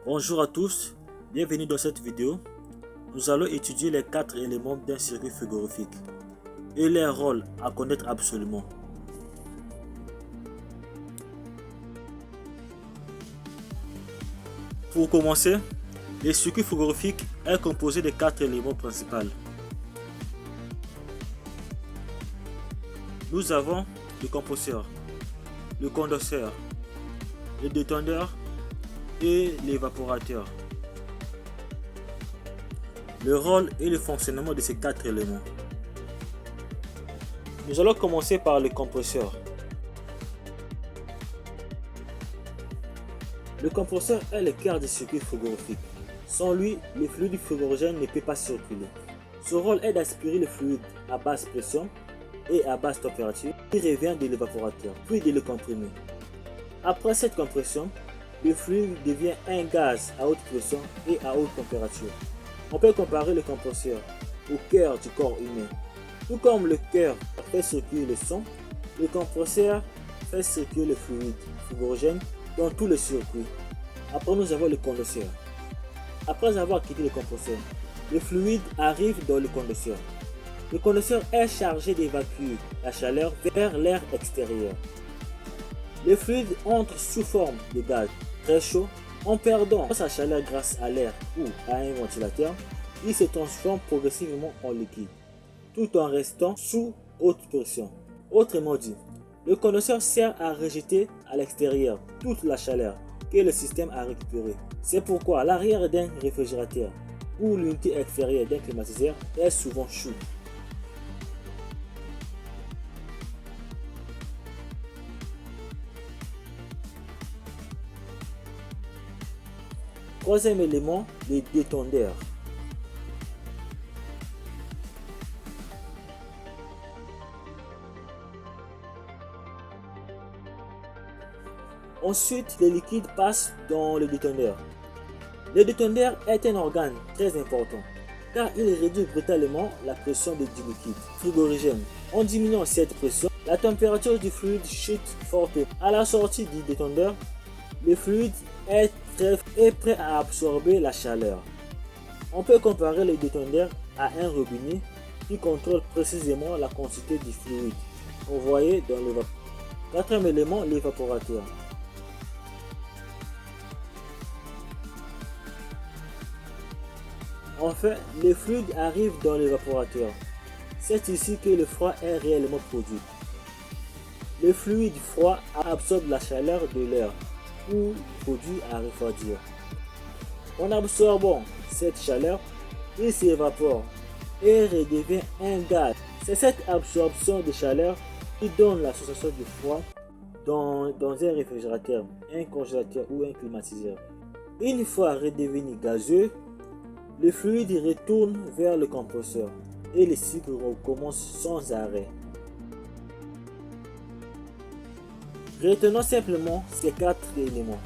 Bonjour à tous, bienvenue dans cette vidéo. Nous allons étudier les 4 éléments d'un circuit frigorifique et leur rôle à connaître absolument. Pour commencer, le circuit frigorifique est composé de 4 éléments principaux. Nous avons le compresseur, le condenseur, le détendeur et l'évaporateur. Le rôle et le fonctionnement de ces 4 éléments. Nous allons commencer par le compresseur. Le compresseur est le cœur du circuit frigorifique. Sans lui, le fluide frigorigène ne peut pas circuler. Son rôle est d'aspirer le fluide à basse pression et à basse température qui revient de l'évaporateur, puis de le comprimer. Après cette compression, le fluide devient un gaz à haute pression et à haute température. On peut comparer le compresseur au cœur du corps humain. Tout comme le cœur fait circuler le sang, le compresseur fait circuler le fluide frigorigène dans tout le circuit. Après, nous avons le condenseur. Après avoir quitté le compresseur, le fluide arrive dans le condenseur. Le condenseur est chargé d'évacuer la chaleur vers l'air extérieur. Le fluide entre sous forme de gaz très chaud. En perdant sa chaleur grâce à l'air ou à un ventilateur, il se transforme progressivement en liquide, tout en restant sous haute pression. Autrement dit, le condenseur sert à rejeter à l'extérieur toute la chaleur que le système a récupérée. C'est pourquoi l'arrière d'un réfrigérateur ou l'unité extérieure d'un climatiseur est souvent chaude. Troisième élément, les détendeurs. Ensuite, les liquides passent dans le détendeur. Le détendeur est un organe très important car il réduit brutalement la pression du liquide frigorigène. En diminuant cette pression, la température du fluide chute fortement. À la sortie du détendeur, le fluide est prêt à absorber la chaleur. On peut comparer le détendeur à un robinet qui contrôle précisément la quantité du fluide envoyé dans l'évaporateur. Quatrième élément, l'évaporateur. Enfin, le fluide arrive dans l'évaporateur. C'est ici que le froid est réellement produit. Le fluide froid absorbe la chaleur de l'air ou produit à refroidir. En absorbant cette chaleur, il s'évapore et redevient un gaz. C'est cette absorption de chaleur qui donne la sensation du froid dans un réfrigérateur, un congélateur ou un climatiseur. Une fois redevenu gazeux, le fluide retourne vers le compresseur et le cycle recommence sans arrêt. Retenons simplement ces 4 éléments.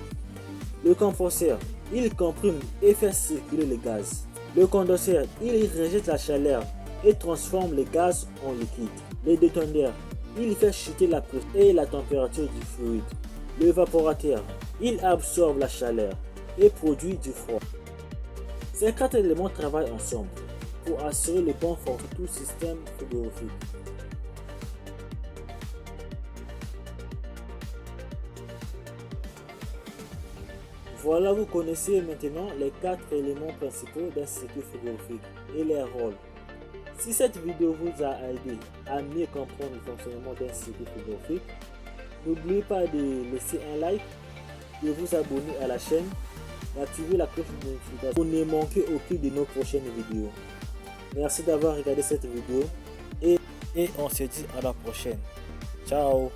Le compresseur, il comprime et fait circuler le gaz. Le condenseur, il rejette la chaleur et transforme le gaz en liquide. Le détendeur, il fait chuter la pression et la température du fluide. L'évaporateur, il absorbe la chaleur et produit du froid. Ces 4 éléments travaillent ensemble pour assurer le bon fonctionnement de tout système frigorifique. Voilà, vous connaissez maintenant les 4 éléments principaux d'un circuit frigorifique et leurs rôles. Si cette vidéo vous a aidé à mieux comprendre le fonctionnement d'un circuit frigorifique, n'oubliez pas de laisser un like, de vous abonner à la chaîne, d'activer la cloche de notification pour ne manquer aucune de nos prochaines vidéos. Merci d'avoir regardé cette vidéo et on se dit à la prochaine. Ciao!